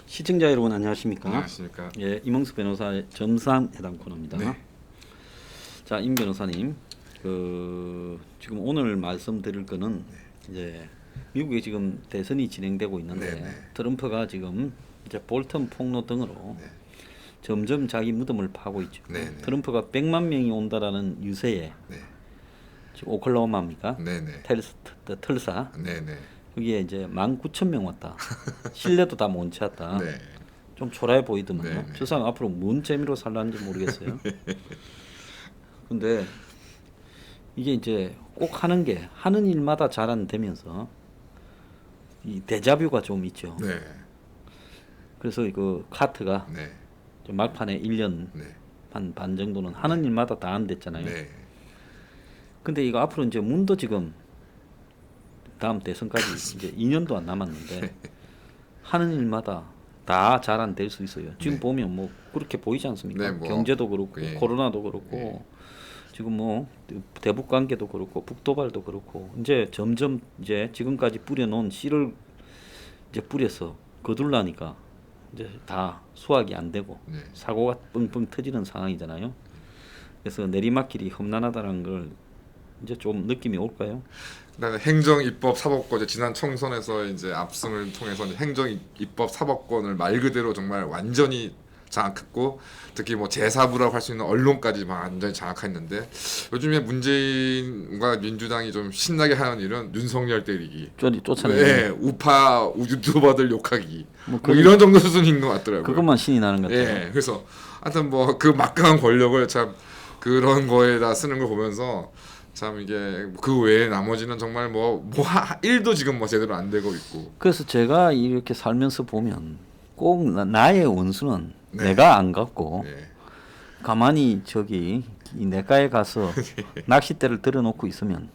시청자 여러분 안녕하십니까? 안녕하십니까? 예, 이몽수 변호사의 점삼회담 코너입니다. 네. 자, 임 변호사님, 지금 오늘 말씀드릴 거는 이제 미국에 지금 대선이 진행되고 있는데 네, 네. 트럼프가 지금 이제 볼턴 폭로 등으로 네. 점점 자기 무덤을 파고 있죠. 네, 네. 트럼프가 100만 명이 온다라는 유세에 네. 지금 오클라호마입니까? 네네. 털사 네네. 여기에 이제 19,000명 왔다. 실내도 다 못 찼다. 네. 좀 초라해 보이더만요. 네, 네. 저 사람 앞으로 뭔 재미로 살라는지 모르겠어요. 근데 이게 이제 꼭 하는 일마다 잘 안 되면서 이 데자뷰가 좀 있죠. 네. 그래서 그 카트가 네. 좀 막판에 1년 네. 반 정도는 하는 일마다 다 안 됐잖아요. 네. 근데 이거 앞으로 이제 문도 지금 다음 대선까지 이제 2년도 안 남았는데 하는 일마다 다 잘 안 될 수 있어요. 지금 네. 보면 뭐 그렇게 보이지 않습니까? 네, 뭐, 경제도 그렇고 예. 코로나도 그렇고 예. 지금 뭐 대북 관계도 그렇고 북도발도 그렇고 이제 점점 이제 지금까지 뿌려놓은 씨를 이제 뿌려서 거둘라니까 이제 다 수확이 안 되고 네. 사고가 뻥뻥 터지는 상황이잖아요. 그래서 내리막길이 험난하다는 걸 이제 좀 느낌이 올까요? 그다음에 행정, 입법, 사법권 이제 지난 총선에서 이제 압승을 통해서 이제 행정, 입법, 사법권을 말 그대로 정말 완전히 장악했고 특히 뭐 제4부라고 할 수 있는 언론까지 막 완전히 장악했는데 요즘에 문재인과 민주당이 좀 신나게 하는 일은 윤석열 때리기, 쫓아내기. 네, 우파 유튜버들 욕하기, 뭐 뭐 이런 정도 수준인 것 같더라고요. 그것만 신이 나는 것 같아요. 예, 그래서 하여튼 뭐 그 막강한 권력을 참 그런 거에다 쓰는 걸 보면서 참 이게 그 외에 나머지는 정말 일도 지금 뭐 제대로 안 되고 있고. 그래서 제가 이렇게 살면서 보면 꼭 나의 원수는 네. 내가 안 갖고 네. 가만히 저기 이 내과에 가서 낚싯대를 들어놓고 있으면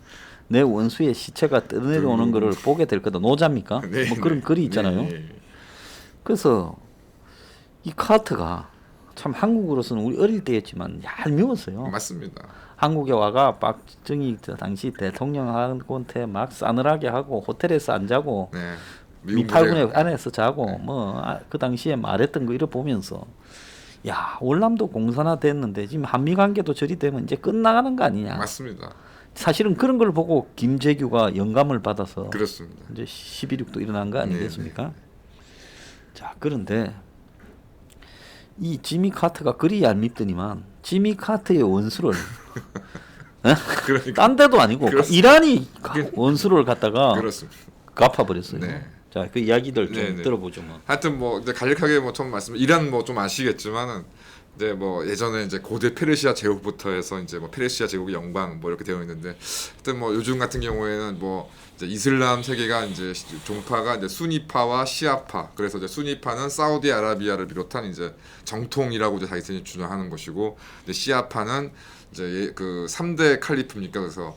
내 원수의 시체가 떠내려오는 거를 보게 될 거다. 노자입니까? 네, 뭐 그런 네. 글이 있잖아요. 네, 네. 그래서 이 카트가 참 한국으로서는 우리 어릴 때였지만 얄미웠어요. 맞습니다. 한국에 와가 박정희 당시 대통령한테 막 싸늘하게 하고 호텔에서 안 자고 네. 미팔군의 안에서 자고 뭐 그 당시에 말했던 거 이러 보면서 야 월남도 공산화 됐는데 지금 한미 관계도 저리 되면 이제 끝나가는 거 아니냐. 맞습니다. 사실은 그런 걸 보고 김재규가 영감을 받아서 그렇습니다. 이제 11.6도 일어난 거 아니겠습니까? 자 그런데 이 지미 카트가 그리 얄밉더니만 지미 카트의 원수를 그러니까 딴 데도 아니고 그렇습니다. 이란이 원수를 갖다가 그렇습니다. 갚아버렸어요. 네. 자, 그 이야기들 좀 네, 네. 들어보죠. 뭐. 하여튼 뭐 이제 간략하게 뭐 처음 말씀 이란 뭐 좀 아시겠지만은 이제 뭐 예전에 이제 고대 페르시아 제국부터 해서 이제 뭐 페르시아 제국의 영광 뭐 이렇게 되어 있는데 하여튼 뭐 요즘 같은 경우에는 뭐 이제 이슬람 세계가 이제 종파가 이제 수니파와 시아파 그래서 이제 수니파는 사우디아라비아를 비롯한 이제 정통이라고 이제 자기들이 주장하는 것이고 이제 시아파는 이제 그 3대 칼리프니까 그래서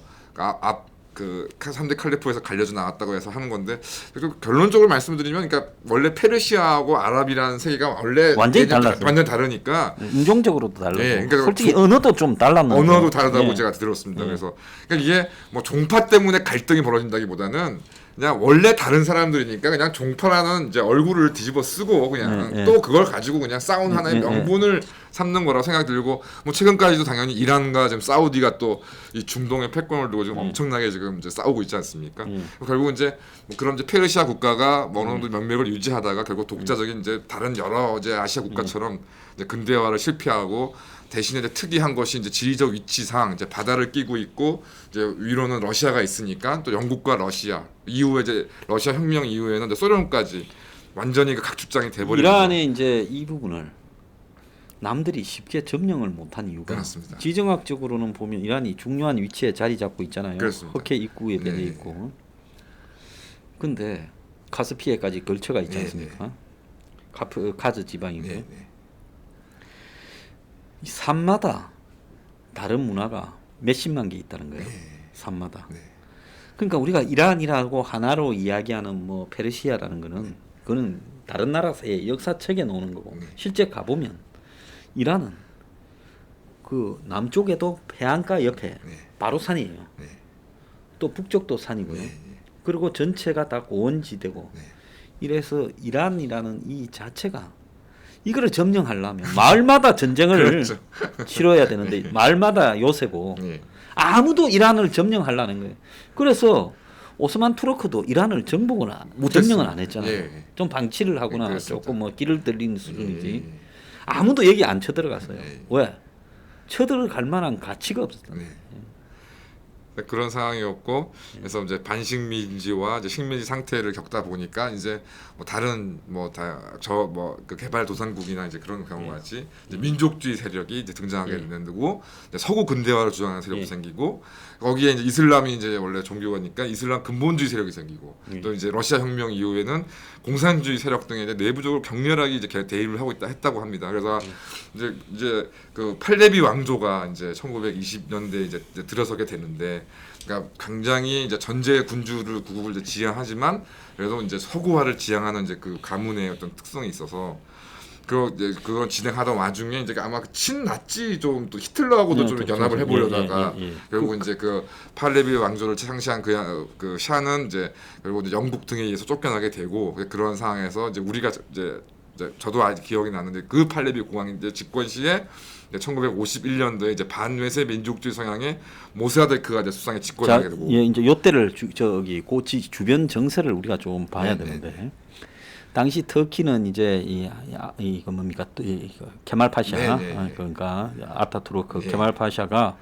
그 3대 칼리프에서 갈려져 나왔다고 해서 하는 건데 결론적으로 말씀드리면 그러니까 원래 페르시아하고 아랍이라는 세계가 원래 완전히 달랐어요. 완전 다르니까 인종적으로도 다르고 네, 그러니까 솔직히 언어도 좀 달랐는데 언어도 다르다고 네. 제가 들었습니다. 네. 그래서 그러니까 이게 뭐 종파 때문에 갈등이 벌어진다기보다는 그냥 원래 다른 사람들이니까 그냥 종파라는 이제 얼굴을 뒤집어 쓰고 그냥 네, 네. 또 그걸 가지고 그냥 싸운 하나의 네, 네. 명분을 삼는 거라고 생각이 들고 뭐 최근까지도 당연히 이란과 지금 사우디가 또 이 중동의 패권을 두고 지금 엄청나게 지금 이제 싸우고 있지 않습니까? 결국 이제 뭐 그런 이제 페르시아 국가가 뭐 어느 정도 명맥을 유지하다가 결국 독자적인 이제 다른 여러 이제 아시아 국가처럼 이제 근대화를 실패하고 대신에 이제 특이한 것이 이제 지리적 위치상 이제 바다를 끼고 있고 이제 위로는 러시아가 있으니까 또 영국과 러시아 이후에 이제 러시아 혁명 이후에는 이제 소련까지 완전히 그 각축장이 돼버리고 이란의 이제 이 부분을 남들이 쉽게 점령을 못한 이유가 그렇습니다. 지정학적으로는 보면 이란이 중요한 위치에 자리 잡고 있잖아요. 그렇습니다. 흑해 입구에 네. 되어 있고. 근데 카스피해까지 걸쳐가 있지 네, 않습니까? 카즈 지방이고. 네, 네. 이 산마다 다른 문화가 몇십만 개 있다는 거예요. 산마다. 네. 그러니까 우리가 이란이라고 하나로 이야기하는 뭐 페르시아라는 거는 그거는 다른 나라의 역사책에 나오는 거고 실제 가보면 이란은 그 남쪽에도 해안가 옆에 바로 산이에요. 네. 또 북쪽도 산이고요. 네. 그리고 전체가 다 고원지대고 네. 이래서 이란이라는 이 자체가 이거를 점령하려면 마을마다 전쟁을 그렇죠. 치러야 되는데 마을마다 요새고 네. 아무도 이란을 점령하려는 거예요. 그래서 오스만 투르크도 이란을 무점령은 안 했잖아요. 예. 좀 방치를 하거나 그렇습니다. 조금 뭐 길을 들리는 수준이지. 예. 아무도 여기 안 쳐들어갔어요. 예. 왜? 쳐들어갈 만한 가치가 없었다. 네. 그런 상황이었고 그래서 이제 반식민지와 이제 식민지 상태를 겪다 보니까 이제 뭐 다른 뭐 그 개발도상국이나 이제 그런 경우 같이 이제 민족주의 세력이 이제 등장하게 되는 거고 서구 근대화를 주장하는 세력도 생기고 거기에 이제 이슬람이 이제 원래 종교가니까 이슬람 근본주의 세력이 생기고 또 이제 러시아 혁명 이후에는 공산주의 세력 등에 이제 내부적으로 격렬하게 이제 대립을 하고 했다고 합니다. 그래서 이제 그 팔레비 왕조가 이제 1920년대 이제 들어서게 되는데, 그러니까 굉장히 이제 전제 군주를 구국을 이제 지향하지만 그래도 이제 서구화를 지향하는 이제 그 가문의 어떤 특성이 있어서 그건 진행하던 와중에 이제 아마 친나치 좀 또 히틀러하고도 좀 연합을 해보려다가 결국 이제 그 팔레비 왕조를 창시한 그 샤는 이제 결국 이제 영국 등에 의해서 쫓겨나게 되고 그런 상황에서 이제 우리가 이제 저도 아직 기억이 나는데 그 팔레비 공황 이제 집권 시에 1951년도에 이제 반외세 민족주의 성향의 모사데크가 이제 수상에 집권하게 되고 이제 요때를 저기 고치 주변 정세를 우리가 좀 봐야 되는데. 당시 터키는 이제 이거 뭡니까 케말 파샤 그러니까 아타투르크 케말 파샤가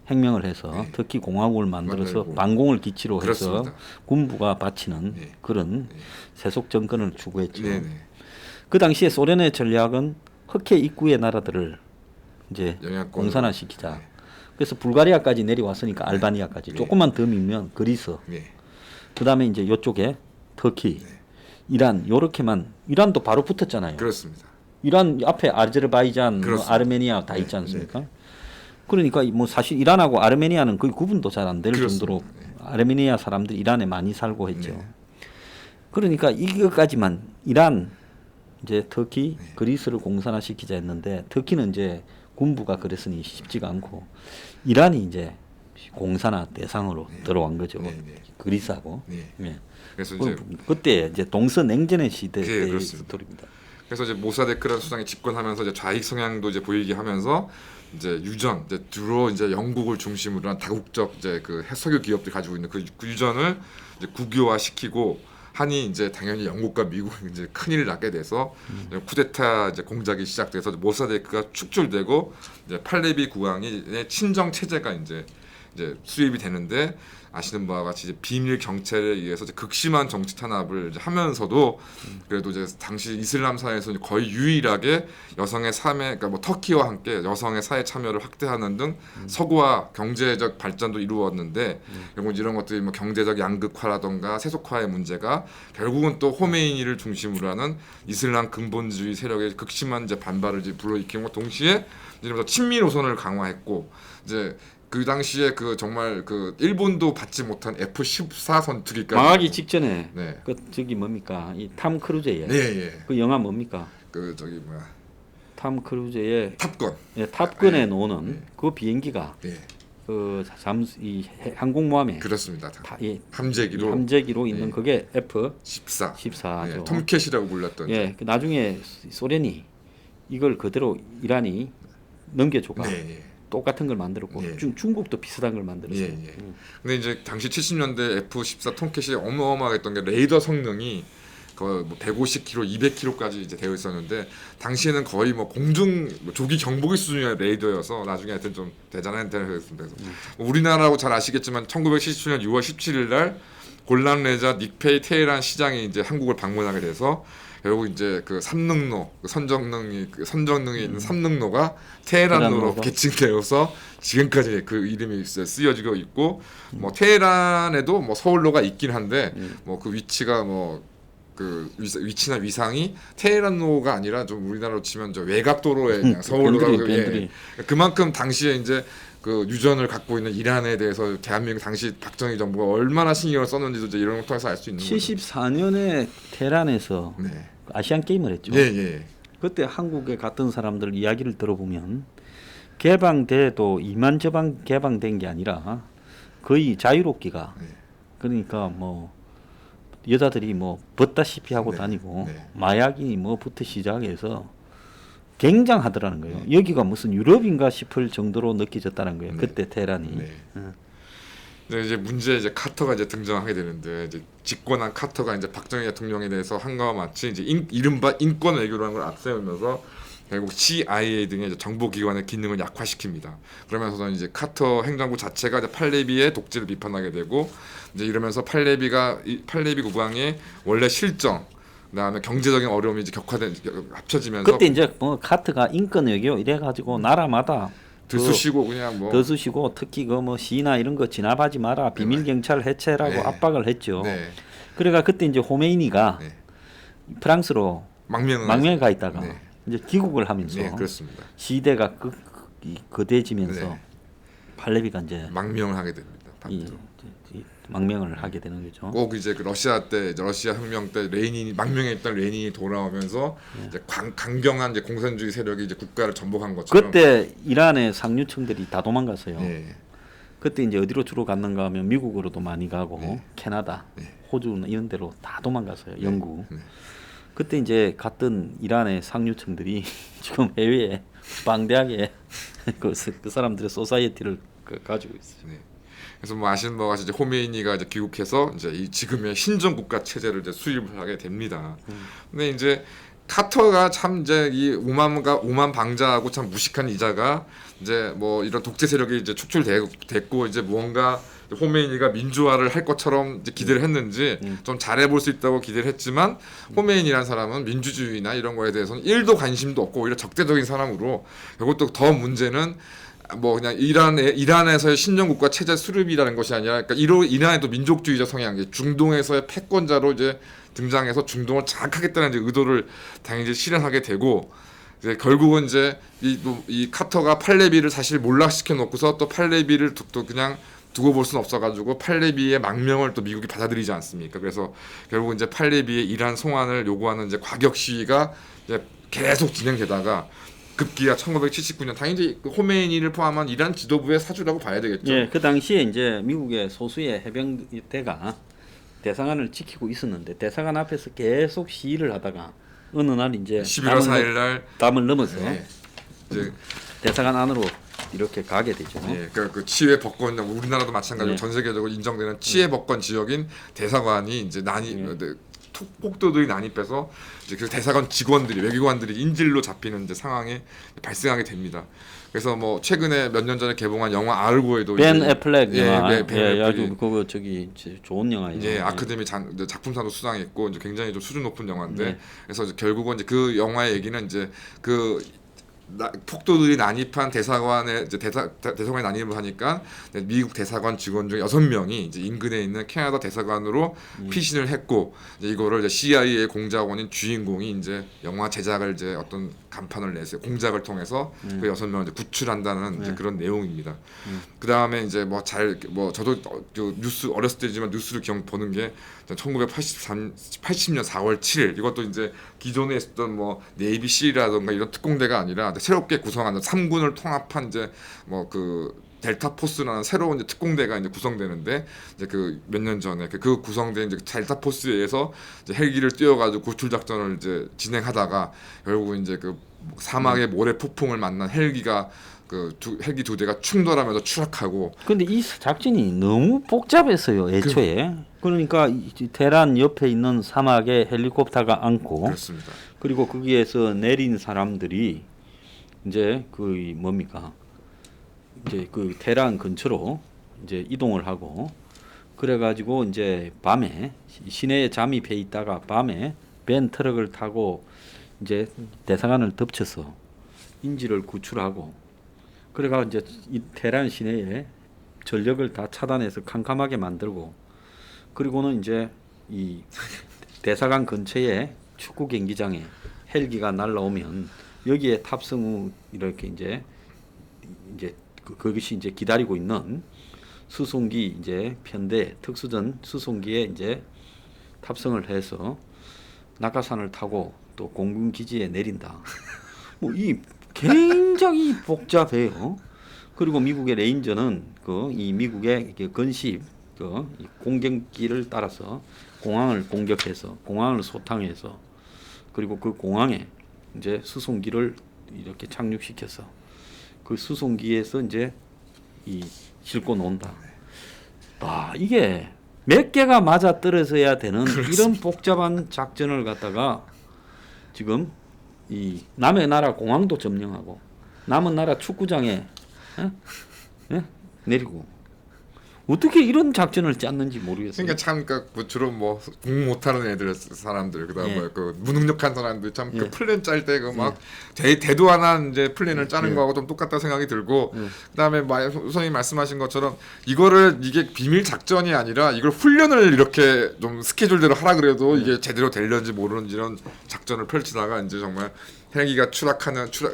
혁명을 해서 터키 공화국을 만들어서 반공을 기치로 해서 군부가 바치는 그런 세속 정권을 추구했죠. 그 당시에 소련의 전략은 흑해 입구의 나라들을 이제 공산화시키자. 그래서 불가리아까지 내려왔으니까 알바니아까지 조금만 더 밀면 그리스. 그다음에 이제 이쪽에 터키. 이란 요렇게만 이란도 바로 붙었잖아요. 그렇습니다. 이란 앞에 아제르바이잔, 뭐 아르메니아 다 있지 않습니까? 그러니까 뭐 사실 이란하고 아르메니아는 거의 구분도 잘 안 될 정도로 아르메니아 사람들이 이란에 많이 살고 했죠. 그러니까 이거까지만 이란 이제 터키, 그리스를 공산화시키자 했는데 터키는 이제 군부가 그랬으니 쉽지가 않고 이란이 이제 공산화 대상으로 들어온 거죠. 그리스하고. 그래서 이제 그때 이제 동서냉전의 시대의 스토리입니다. 그래서 이제 모사데크라는 수상이 집권하면서 이제 좌익 성향도 이제 보이게 하면서 이제 유전, 이제 주로 이제 영국을 중심으로 한 다국적 이제 그 석유 기업들이 가지고 있는 그 유전을 이제 국유화시키고 하니 이제 당연히 영국과 미국이 이제 큰일을 낳게 돼서 쿠데타 이제 공작이 시작돼서 모사데크가 축출되고 이제 팔레비 국왕의 친정 체제가 이제 수립이 되는데 아시는 바와 같이 이제 비밀 경찰에 의해서 이제 극심한 정치 탄압을 이제 하면서도 그래도 이제 당시 이슬람 사회에서 거의 유일하게 여성의 삶에 그러니까 뭐 터키와 함께 여성의 사회 참여를 확대하는 등 서구화 경제적 발전도 이루었는데 결국 이런 것들이 뭐 경제적 양극화라던가 세속화의 문제가 결국은 또 호메이니를 중심으로 하는 이슬람 근본주의 세력의 극심한 이제 반발을 이제 불러일으키고 동시에 이제 친미 노선을 강화했고 이제 그 당시에 그 정말 그 일본도 받지 못한 F-14 전투기까지 망하기 직전에 그 저기 뭡니까 이 탐 크루즈의 그 영화 뭡니까 그 저기 뭐야 탐 크루즈의 탑건 탑건에 나오는 그 비행기가 그 이 항공모함에 그렇습니다. 함재기로 있는 그게 F-14 14죠. 톰캣이라고 불렀던 그 나중에 소련이 이걸 그대로 이란이 넘겨줘가 똑같은 걸 만들었고 중국도 비슷한 걸 만들었어요. 근데 이제 당시 70년대 F-14 톰캣이 어마어마했던 게 레이더 성능이 거의 뭐 150km, 200km까지 이제 되어 있었는데 당시에는 거의 뭐 공중 조기 경보기 수준의 레이더여서 나중에 하여튼 좀 대단한 대단했습니다. 우리나라하고 잘 아시겠지만 1977년 6월 17일 날 골란 레자 닉페이 테헤란 시장이 이제 한국을 방문하게 돼서 결국 이제 그 삼능로 선정능이 있는 삼능로가 테헤란으로 개칭되어서 지금까지 그 이름이 쓰여지고 있고 뭐 테헤란에도 뭐 서울로가 있긴 한데 뭐 그 위치가 뭐 그 위치나 위상이 테헤란로가 아니라 좀 우리나라로 치면 저 외곽도로에 그냥 서울로라고 밴들이. 그만큼 당시에 이제 그 유전을 갖고 있는 이란에 대해서 대한민국 당시 박정희 정부가 얼마나 신경을 썼는지도 이제 이런 걸 통해서 알 수 있는 거죠. 74년에 테란에서 네. 아시안 게임을 했죠. 예, 예. 그때 한국에 갔던 사람들 이야기를 들어보면 개방돼도 이만저만 개방된 게 아니라 거의 자유롭기가 네. 그러니까 뭐 여자들이 뭐 벗다시피 하고 네. 다니고 네. 마약이 뭐부터 시작해서 굉장하더라는 거예요. 여기가 무슨 유럽인가 싶을 정도로 느껴졌다는 거예요. 네. 그때 테란이. 네. 근데 이제 문제 이제 카터가 이제 등장하게 되는데 이제 집권한 카터가 이제 박정희 대통령에 대해서 한가와 마치 이제 이른바 인권 외교라는 걸 앞세우면서 결국 CIA 등의 이제 정보기관의 기능을 약화시킵니다. 그러면서 이제 카터 행정부 자체가 이제 팔레비의 독재를 비판하게 되고 이제 이러면서 팔레비 국왕의 원래 실정 그다음에 경제적인 어려움이 이제 합쳐지면서 그때 이제 뭐 카트가 인권 외교 이래가지고 나라마다 들쑤시고 그냥 뭐 들쑤시고 특히 그 뭐 시나 이런 거 진압하지 마라 비밀 경찰 해체라고 네. 압박을 했죠. 네. 그래가 그때 이제 호메이니가 네. 프랑스로 망명에 가 있다가 네. 이제 귀국을 하면서 네, 그렇습니다. 시대가 거대지면서 네. 팔레비가 이제 망명을 하게 됩니다. 이 망명을 하게 되는 거죠. 꼭 이제 그 러시아 때 이제 러시아 혁명 때 레닌이 망명에 있던 레닌이 돌아오면서 이제 강경한 이제 공산주의 세력이 이제 국가를 전복한 것처럼 그때 이란의 상류층들이 다 도망갔어요. 예. 그때 이제 어디로 주로 갔는가 하면 미국으로도 많이 가고 네. 캐나다, 네. 호주 이런 데로 다 도망갔어요. 영국. 네. 그때 이제 갔던 이란의 상류층들이 지금 해외에 방대하게 그 사람들의 소사이어티를 가지고 있어요. 네. 그래서 뭐 아시는 바와 같이 이제 호메이니가 이제 귀국해서 이제 이 지금의 신정 국가 체제를 이제 수립을 하게 됩니다. 근데 이제 카터가 참 이제 이 오만방자하고 참 무식한 이자가 이제 뭐 이런 독재 세력이 이제 축출됐고 이제 무언가 호메이니가 민주화를 할 것처럼 이제 기대를 했는지 좀 잘해볼 수 있다고 기대를 했지만 호메이니라는 사람은 민주주의나 이런 거에 대해서는 1도 관심도 없고 오히려 적대적인 사람으로 그것도 더 문제는 뭐 그냥 이란에서의 신정국가 체제 수립이라는 것이 아니라 그러니까 이란에도 민족주의적 성향, 중동에서의 패권자로 이제 등장해서 중동을 장악하겠다는 이제 의도를 당연히 실현하게 되고 이제 결국은 이제 이 카터가 팔레비를 사실 몰락시켜 놓고서 또 팔레비를 또 그냥 두고 볼 수는 없어가지고 팔레비의 망명을 또 미국이 받아들이지 않습니까? 그래서 결국 이제 팔레비의 이란 송환을 요구하는 이제 과격 시위가 이제 계속 진행되다가 급기야 1979년 당연히 그 호메이니를 포함한 이란 지도부의 사주라고 봐야 되겠죠. 예, 그 당시에 이제 미국의 소수의 해병대가 대사관을 지키고 있었는데 대사관 앞에서 계속 시위를 하다가 어느 날 이제 11월 4일 날 담을 넘어서 이제 대사관 안으로 이렇게 가게 되죠. 예, 그 치외 법권 우리나라도 마찬가지로 전 세계적으로 인정되는 치외 법권 지역인 대사관이 이제 폭도들이 난입해서 이제 그 대사관 직원들이 외교관들이 인질로 잡히는 이제 상황이 발생하게 됩니다. 그래서 뭐 최근에 몇 년 전에 개봉한 영화 아르고에도 벤 애플렉 영화, 벤 아주 그거 저기 좋은 영화예요. 예, 아카데미 작품상도 수상했고 이제 굉장히 좀 수준 높은 영화인데 네. 그래서 이제 결국은 이제 그 영화의 얘기는 이제 그 폭도들이 난입한 대사관에 이제 대사관에 난입을 하니까 미국 대사관 직원 중 6명이 이제 인근에 있는 캐나다 대사관으로 피신을 했고 이제 이거를 이제 CIA 공작원인 주인공이 이제 영화 제작을 이제 어떤 간판을 냈어요. 공작을 통해서 그 6명을 이제 구출한다는 이제 그런 내용입니다. 그 다음에 이제 저도 뉴스 어렸을 때지만 뉴스를 보는 게 1980년 4월 7일 이것도 이제 기존에 있었던 뭐 네이비 실이라든가 이런 특공대가 아니라 새롭게 구성하는 3군을 통합한 이제 뭐 그 델타 포스라는 새로운 이제 특공대가 이제 구성되는데 이제 그 몇 년 전에 그 구성된 이제 델타 포스에 의해서 이제 헬기를 띄워가지고 구출 작전을 이제 진행하다가 결국 이제 그 사막의 모래 폭풍을 만난 헬기가 헬기 2대가 충돌하면서 추락하고. 근데 이 작전이 너무 복잡했어요 애초에. 그러니까 테란 옆에 있는 사막에 헬리콥터가 앉고. 그렇습니다. 그리고 거기에서 내린 사람들이 이제 이제 그 테란 근처로 이제 이동을 하고 그래가지고 이제 밤에 시내에 잠입해 있다가 밤에 벤 트럭을 타고 이제 대사관을 덮쳐서 인질을 구출하고 그래가 이제 이 테란 시내에 전력을 다 차단해서 캄캄하게 만들고 그리고는 이제 이 대사관 근처에 축구 경기장에 헬기가 날라오면 여기에 탑승 후 이렇게 이제 그것이 이제 기다리고 있는 수송기 이제 편대 특수전 수송기에 이제 탑승을 해서 낙하산을 타고 또 공군 기지에 내린다. 뭐 이 굉장히 복잡해요. 그리고 미국의 레인저는 이 미국의 건십 이 공격기를 따라서 공항을 공격해서 공항을 소탕해서 그리고 그 공항에 이제 수송기를 이렇게 착륙시켜서 그 수송기에서 이제 싣고 논다. 이게 몇 개가 맞아 떨어져야 되는 이런 복잡한 작전을 갖다가 지금 이 남의 나라 공항도 점령하고 남은 나라 축구장에 내리고 어떻게 이런 작전을 짰는지 모르겠어요. 그러니까 참 그 주로 뭐 공부 못하는 애들 사람들 그다음에 예. 그 무능력한 사람들 참 그 예. 플랜 짤 때 그 막 대도안한 이제 플랜을 짜는 예. 거하고 좀 똑같다 생각이 들고 그다음에 선생님 말씀하신 것처럼 이거를 이게 비밀 작전이 아니라 이걸 훈련을 이렇게 좀 스케줄대로 하라 그래도 이게 제대로 되려는지 모르는지 이런 작전을 펼치다가 이제 정말 헬기가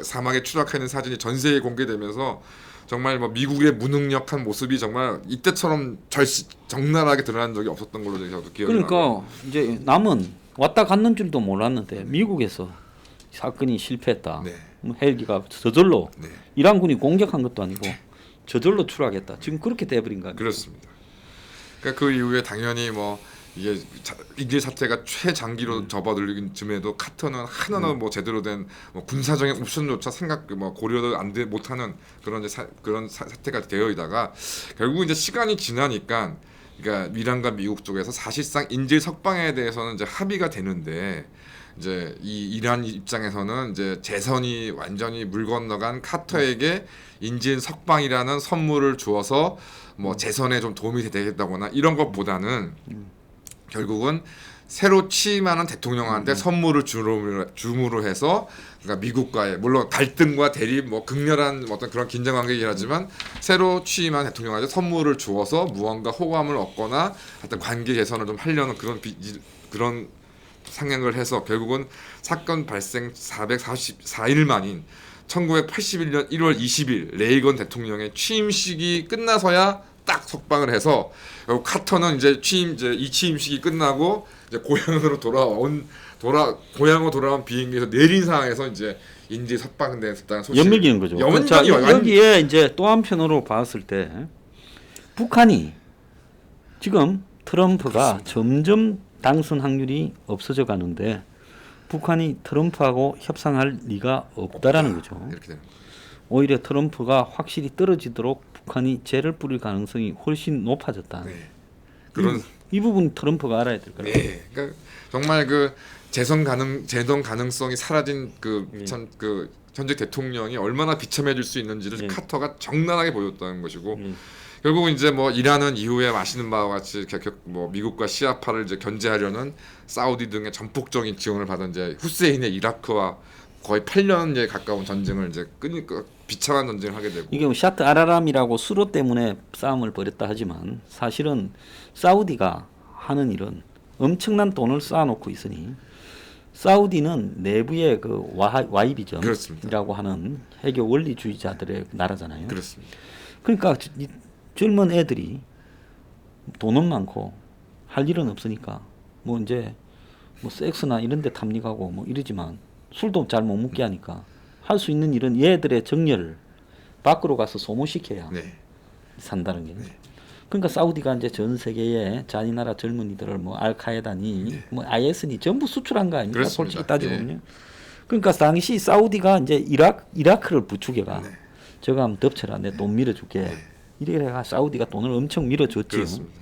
사막에 추락하는 사진이 전 세계에 공개되면서 정말 뭐 미국의 무능력한 모습이 정말 이때처럼 적나라하게 드러난 적이 없었던 걸로 저도 기억이 나고. 그러니까 이제 남은 왔다 갔는 줄도 몰랐는데 미국에서 사건이 실패했다. 네. 헬기가 저절로 네. 이란군이 공격한 것도 아니고 저절로 추락했다. 지금 그렇게 돼버린 거 아니에요? 그렇습니다. 그러니까 그 이후에 당연히 뭐 이게 인질 사태가 최장기로 접어들긴 즈음에도 카터는 하나는 뭐 제대로 된 뭐 군사적인 옵션조차 뭐 고려도 못하는 그런 이제 그런 사태가 되어있다가 결국 이제 시간이 지나니까 그러니까 이란과 미국 쪽에서 사실상 인질 석방에 대해서는 이제 합의가 되는데 이제 이 이란 입장에서는 이제 재선이 완전히 물 건너간 카터에게 인질 석방이라는 선물을 주어서 뭐 재선에 좀 도움이 되겠다거나 이런 것보다는 결국은 새로 취임하는 대통령한테 선물을 줌으로 해서 그러니까 미국과의 물론 갈등과 대립 뭐 극렬한 어떤 그런 긴장 관계이긴 하지만 새로 취임한 대통령한테 선물을 주어서 무언가 호감을 얻거나 하여튼 관계 개선을 좀 하려는 그런 상향을 해서 결국은 사건 발생 444일 만인 1981년 1월 20일 레이건 대통령의 취임식이 끝나서야 딱 석방을 해서 카터는 이제 이 취임식이 끝나고 이제 고향으로 돌아온 비행기에서 내린 상황에서 이제 인질 석방됐다는 소식. 연맥이는 거죠. 자, 여기에 이제 또 한편으로 봤을 때 북한이 지금 트럼프가 점점 당선 확률이 없어져 가는데 북한이 트럼프하고 협상할 리가 없다라는 거죠. 이렇게 되는 거죠. 오히려 트럼프가 확실히 떨어지도록 북한이 죄를 뿌릴 가능성이 훨씬 높아졌다. 네. 이 부분 트럼프가 알아야 될 거예요. 네. 그러니까 정말 그 재선 가능성이 사라진 그 현재 대통령이 얼마나 비참해질 수 있는지를 카터가 적나라하게 보였다는 것이고 결국은 이제 뭐 이란은 이후에 아시는 바와 같이 뭐 미국과 시아파를 이제 견제하려는 사우디 등의 전폭적인 지원을 받은 이제 후세인의 이라크와 거의 8년에 가까운 전쟁을 이제 끊니까 비참한 전쟁을 하게 되고 이게 뭐 샤트 아라람이라고 수로 때문에 싸움을 벌였다 하지만 사실은 사우디가 하는 일은 엄청난 돈을 쌓아놓고 있으니 사우디는 내부의 그 와이비즘이라고 하는 해교 원리주의자들의 나라잖아요. 그렇습니다. 그러니까 이 젊은 애들이 돈은 많고 할 일은 없으니까 뭐 이제 뭐 섹스나 이런 데 탐닉하고 뭐 이러지만 술도 잘 못 먹게 하니까 할 수 있는 일은 얘들의 정열을 밖으로 가서 소모시켜야 산다는 게. 그러니까 사우디가 이제 전 세계에 자기 나라 젊은이들을 뭐 알카에다니 뭐 IS니 전부 수출한 거 아닙니까? 그렇습니다. 솔직히 따져보면. 그러니까 당시 사우디가 이제 이라크를 부추겨가 저거 한번 덮쳐라 내 돈 밀어줄게. 이래가 사우디가 돈을 엄청 밀어줬죠. 그렇습니다.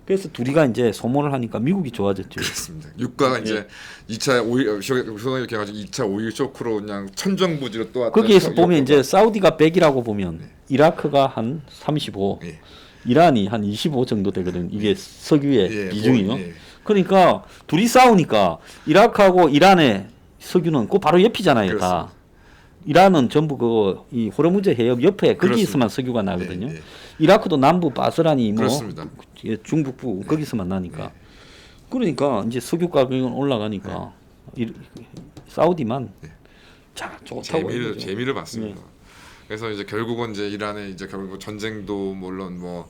그래서 둘이가 이제 소모를 하니까 미국이 좋아졌죠. 그렇습니다. 유가가 이제 2차 오일 소송이 이렇게 가지고 2차 오일 쇼크로 그냥 천정부지로 또 왔다. 거기에서 보면 이제 사우디가 100이라고 보면 이라크가 한 35, 이란이 한 25 정도 되거든. 이게 석유의 비중이요. 그러니까 둘이 싸우니까 이라크하고 이란의 석유는 그 바로 옆이잖아요. 그렇습니다. 다. 이란은 전부 이 호르무즈 해협 옆에 거기서만 그렇습니다. 석유가 나거든요. 이라크도 남부 바스라니 뭐 그렇습니다. 중북부 거기서만 나니까 그러니까 이제 석유 가격이 올라가니까 사우디만 자 좋다고 재미를 봤습니다. 그래서 이제 결국은 이제 이란의 이제 결국 전쟁도 물론 뭐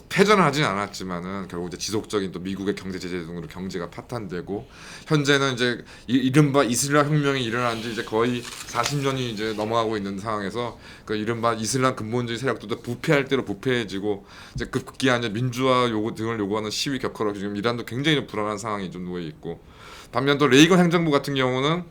패전을 하진 않았지만은 결국 이제 지속적인 또 미국의 경제 제재 등으로 경제가 파탄되고 현재는 이제 이른바 이슬람 혁명이 일어난 지 이제 거의 40년이 이제 넘어가고 있는 상황에서 그 이른바 이슬람 근본주의 세력들도 부패할 대로 부패해지고 이제 급기야 이제 민주화 요구 등을 요구하는 시위 격화로 지금 이란도 굉장히 불안한 상황이 좀 놓여 있고 반면 또 레이건 행정부 같은 경우는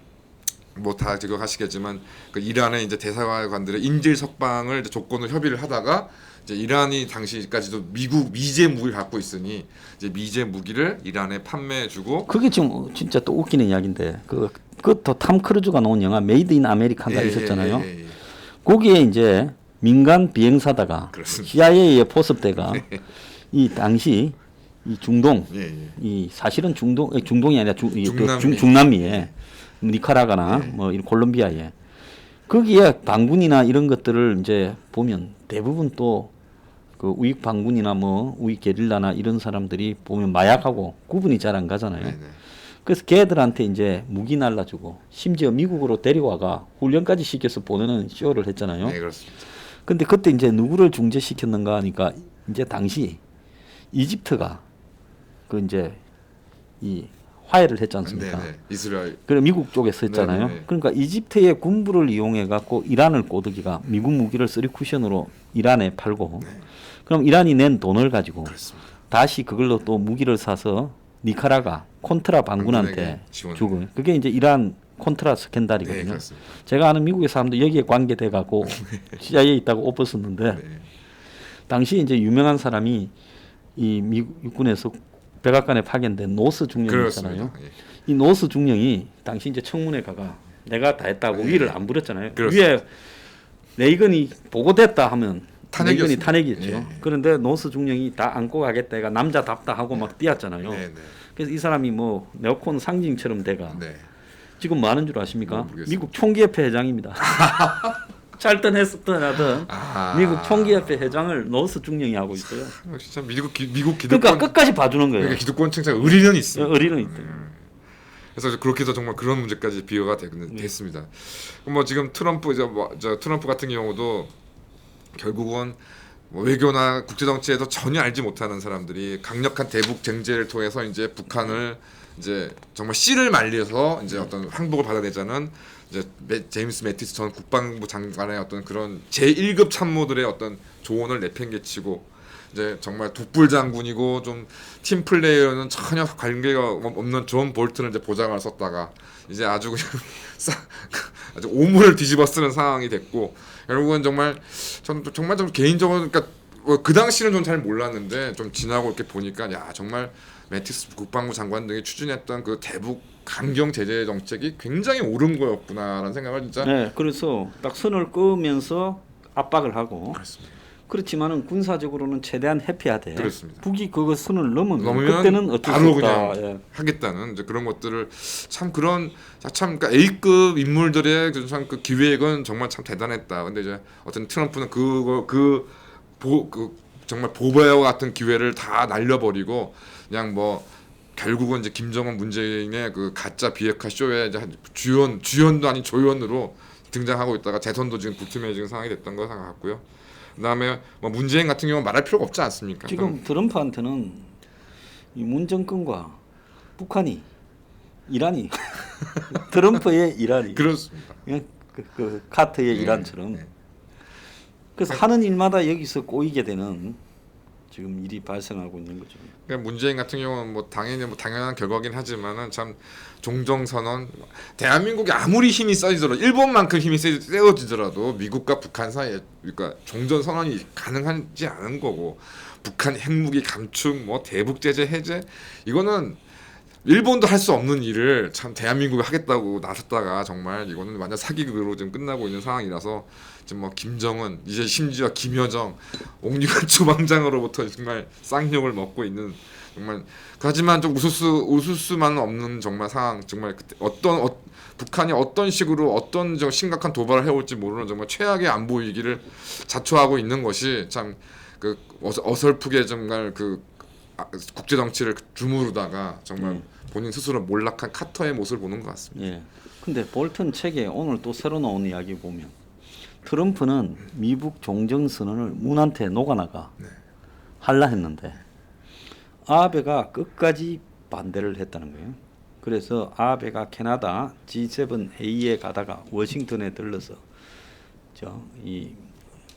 뭐 다 기억하시겠지만 그 이란의 이제 대사관들의 인질 석방을 이제 조건으로 협의를 하다가 이제 이란이 당시까지도 미제 무기를 갖고 있으니 이제 미제 무기를 이란에 판매해주고 그게 지금 진짜 또 웃기는 이야기인데 그것도 탐 크루즈가 나온 영화 메이드 인 아메리카가 있었잖아요. 거기에 이제 민간 비행사다가 그렇습니다. CIA의 포섭대가 이 당시 이 중동 이 사실은 중동이 아니라 중남미에 니카라과나 뭐 이런 콜롬비아에 거기에 반군이나 이런 것들을 이제 보면 대부분 또 그 우익 반군이나 뭐 우익 게릴라나 이런 사람들이 보면 마약하고 구분이 잘 안 가잖아요. 그래서 걔들한테 이제 무기 날라주고 심지어 미국으로 데려와가 훈련까지 시켜서 보내는 쇼를 했잖아요. 네, 그렇습니다. 근데 그때 이제 누구를 중재시켰는가 하니까 이제 당시 이집트가 그 이제 이 화해를 했지 않습니까? 이스라엘. 그래 미국 쪽에서 했잖아요. 그러니까 이집트의 군부를 이용해 갖고 이란을 꼬드기가 미국 무기를 쓰리 쿠션으로 이란에 팔고 그럼 이란이 낸 돈을 가지고 그렇습니다. 다시 그걸로 또 무기를 사서 니카라가 콘트라 반군한테 주고 그게 이제 이란 콘트라 스캔들이거든요. 제가 아는 미국의 사람도 여기에 관계돼 갖고 CIA에 있다고 옷 벗었는데 당시 이제 유명한 사람이 이 미국 육군에서 백악관에 파견된 노스 중령 있잖아요. 이 노스 중령이 당시 이제 청문회 가가 내가 다 했다고 위를 안 부렸잖아요. 위에 레이건이 보고됐다 하면 레이건이 탄핵이었죠. 그런데 노스 중령이 다 안고 가겠다가 남자답다 하고 막 뛰었잖아요. 그래서 이 사람이 뭐 네오콘 상징처럼 돼가 지금 뭐 하는 줄 아십니까? 미국 총기협회 회장입니다. 찰던 했었던 하던 미국 총기협회 회장을 노스 중령이 하고 있어요. 진짜 미국 기득권 그러니까 끝까지 봐주는 거예요. 그러니까 기득권 층상 의리는 있어요. 의리는 있대. 그래서 그렇게 해서 정말 그런 문제까지 비교가 됐습니다. 뭐 지금 트럼프 트럼프 같은 경우도 결국은 뭐 외교나 국제 정치에서 전혀 알지 못하는 사람들이 강력한 대북 쟁제를 통해서 이제 북한을 이제 정말 씨를 말려서 이제 어떤 항복을 받아내자는 이제 제임스 매티스 전 국방부 장관의 어떤 그런 제1급 참모들의 어떤 조언을 내팽개치고 이제 정말 독불 장군이고 좀 팀 플레이어는 전혀 관계가 없는 존 볼튼을 이제 보좌관을 썼다가 이제 아주 그냥 아주 오물을 뒤집어 쓰는 상황이 됐고 결국은 정말 저는 정말 좀 개인적으로 그러니까 그 당시는 좀 잘 몰랐는데 좀 지나고 이렇게 보니까 야 정말 매티스 국방부 장관 등이 추진했던 그 대북 강경 제재 정책이 굉장히 옳은 거였구나라는 생각을 진짜. 네, 그래서 딱 선을 끄면서 압박을 하고. 그렇습니다. 그렇지만은 군사적으로는 최대한 회피하되. 그렇습니다. 북이 그거 선을 넘으면 그때는 어쩔 수 없다. 그냥 하겠다는 이제 그런 것들을 참 그러니까 A급 인물들의 참 그 기획은 정말 참 대단했다. 근데 이제 어떤 트럼프는 그 정말 보배와 같은 기회를 다 날려버리고 그냥 뭐 결국은 이제 김정은 문재인의 그 가짜 비핵화 쇼에 이제 주연도 아닌 조연으로 등장하고 있다가 재선도 지금 불투명해지는 상황이 됐던 거 생각했고요. 그다음에 뭐 문재인 같은 경우는 말할 필요가 없지 않습니까? 지금 트럼프한테는 이 문 정권과 북한이 이란이 트럼프의 이란이 그렇습니다. 그 카트의 이란처럼 그래서 하는 일마다 여기서 꼬이게 되는 지금 일이 발생하고 있는 거죠. 그러니까 문재인 같은 경우는 뭐 당연히 뭐 당연한 결과긴 하지만은 참 종정 선언 대한민국이 아무리 힘이 써지더라도 일본만큼 힘이 세워지더라도 미국과 북한 사이에 그러니까 종전 선언이 가능하지 않은 거고 북한 핵무기 감축 뭐 대북 제재 해제 이거는 일본도 할 수 없는 일을 참 대한민국이 하겠다고 나섰다가 정말 이거는 완전 사기극으로 지금 끝나고 있는 상황이라서 지금 뭐 김정은 이제 심지어 김여정 옥류관 주방장으로부터 정말 쌍욕을 먹고 있는 정말 하지만 좀 웃을 수만은 없는 정말 상황 정말 그때 북한이 어떤 식으로 어떤 저 심각한 도발을 해올지 모르는 정말 최악의 안보 위기를 자초하고 있는 것이 참 그 어설프게 정말 그 국제 정치를 주무르다가 정말 본인 스스로 몰락한 카터의 모습을 보는 것 같습니다. 예. 근데 볼턴 책에 오늘 또 새로 나온 이야기 보면 트럼프는 미국 종전 선언을 문한테 녹아나가 할라 했는데 아베가 끝까지 반대를 했다는 거예요. 그래서 아베가 캐나다 G7 회의에 가다가 워싱턴에 들러서 이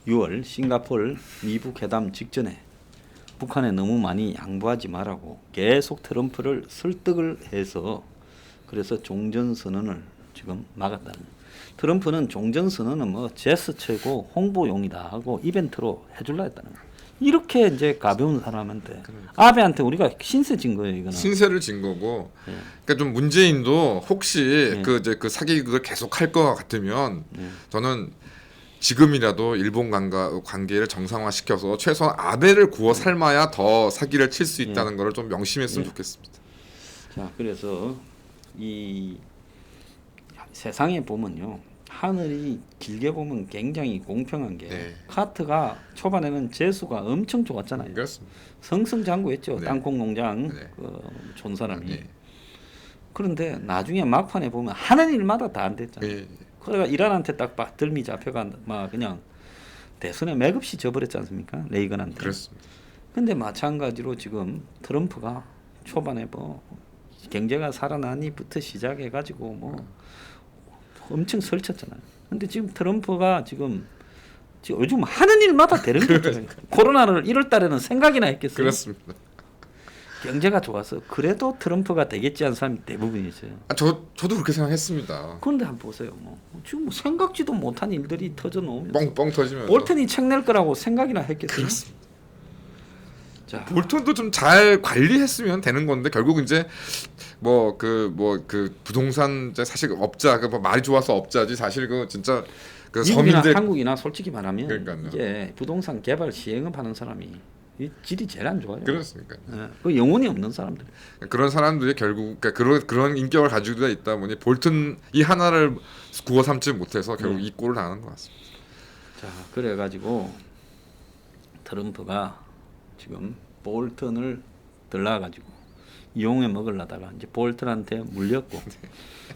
6월 싱가포르 미국 회담 직전에 북한에 너무 많이 양보하지 말라고 계속 트럼프를 설득을 해서 그래서 종전선언을 지금 막았다는 거예요. 트럼프는 종전선언은 뭐 제스처고 홍보용이다 하고 이벤트로 해줄라 했다는 거예요. 이렇게 이제 가벼운 사람한테 아베한테 우리가 신세 진 거예요. 이거는 신세를 진 거고, 그러니까 좀 문재인도 혹시 그 사기극을 계속 할 것 같으면 저는 지금이라도 일본 관계를 정상화시켜서 최소한 아베를 구워 삶아야 더 사기를 칠 수 있다는 것을 좀 명심했으면 좋겠습니다. 자, 그래서 이 세상에 보면요. 하늘이 길게 보면 굉장히 공평한 게 카트가 초반에는 재수가 엄청 좋았잖아요. 그렇습니다. 승승장구했죠. 땅콩 농장 촌 사람이. 그런데 나중에 막판에 보면 하는 일마다 다 안 됐잖아요. 그래가 이란한테 딱 들미 잡혀가 막 그냥 대선에 맥없이 져버렸지 않습니까? 레이건한테. 그렇습니다. 근데 마찬가지로 지금 트럼프가 초반에 뭐 경제가 살아나니부터 시작해가지고 뭐 엄청 설쳤잖아요. 근데 지금 트럼프가 지금 요즘 하는 일마다 되는 거죠. 코로나를 1월 달에는 생각이나 했겠어요. 그렇습니다. 경제가 좋아서 그래도 트럼프가 되겠지 하는 사람이 대부분이죠. 저도 그렇게 생각했습니다. 그런데 한번 보세요. 뭐 지금 뭐 생각지도 못한 일들이 터져 놓으면서 뻥뻥 터지면서 볼턴이 책 낼 거라고 생각이나 했겠어요. 그렇습니다. 자, 볼턴도 좀 잘 관리했으면 되는 건데 결국 이제 그 부동산 사실 업자 뭐 말이 좋아서 업자지 사실 그 진짜 그 미국이나 서민들 한국이나 솔직히 말하면 그러니까요. 이제 부동산 개발 시행업 하는 사람이 이 질이 제일 안 좋아요. 그렇습니까? 그 영혼이 없는 사람들. 그런 사람들이 결국 그러니까 그런 인격을 가지고 있다 보니 볼턴 이 하나를 구워 삼지 못해서 결국 이 꼴을 당하는 것 같습니다. 자, 그래가지고 트럼프가 지금 볼턴을 들라가지고 이용해 먹으려다가 이제 볼턴한테 물렸고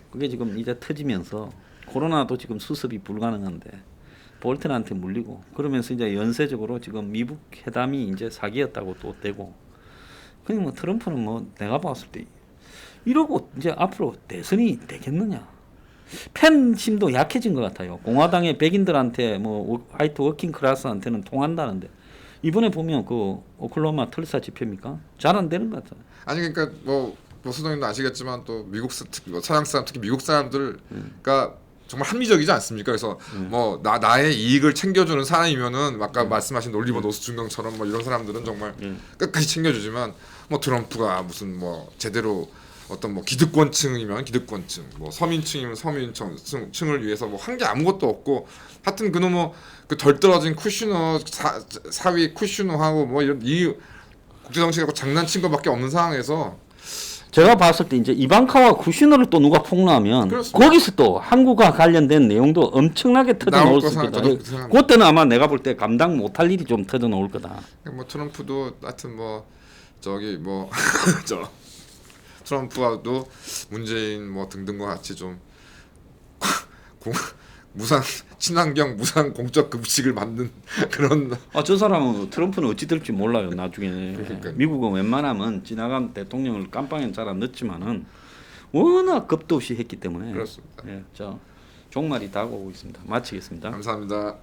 그게 지금 이제 터지면서 코로나도 지금 수습이 불가능한데 볼턴한테 물리고 그러면서 이제 연쇄적으로 지금 미국 회담이 이제 사기였다고 또 되고 그냥 뭐 트럼프는 뭐 내가 봤을 때 이러고 이제 앞으로 대선이 되겠느냐 팬심도 약해진 것 같아요. 공화당의 백인들한테 뭐 화이트 워킹 클래스한테는 통한다는데 이번에 보면 그 오클라호마 털사 집회입니까? 잘 안 되는 것 같아요. 아니 그러니까 뭐 소장님도 아시겠지만 또 미국 서양 사람 특히 미국 사람들가 정말 합리적이지 않습니까? 그래서 뭐 나의 이익을 챙겨주는 사람이면은 아까 말씀하신 올리버 노스 중경처럼 뭐 이런 사람들은 정말 끝까지 챙겨주지만 뭐 트럼프가 무슨 뭐 제대로 어떤 뭐 기득권층이면 기득권층, 뭐 서민층이면 서민층을 위해서 뭐 한 게 아무것도 없고 하여튼 그놈 뭐그 덜 떨어진 쿠슈너 사위 쿠슈너하고 뭐 이런 이 국제 정치 갖고 장난친 것밖에 없는 상황에서 제가 봤을 때 이제 이방카와 쿠슈너를 또 누가 폭로하면 그렇습니다. 거기서 또 한국과 관련된 내용도 엄청나게 터져 나올 수 있다. 그때는 아마 내가 볼 때 감당 못할 일이 좀 터져 나올 거다. 뭐 트럼프도 하여튼 뭐 저기 뭐 저 트럼프와도 문재인 뭐 등등과 같이 좀 무상 친환경 무상 공적 급식을 만든 그런 저 사람은 트럼프는 어찌 될지 몰라요. 나중에 그러니까요. 미국은 웬만하면 지나간 대통령을 깜빵에 잘 안 넣지만은 워낙 겁도 없이 했기 때문에 그렇습니다. 예, 저 종말이 다가오고 있습니다. 마치겠습니다. 감사합니다.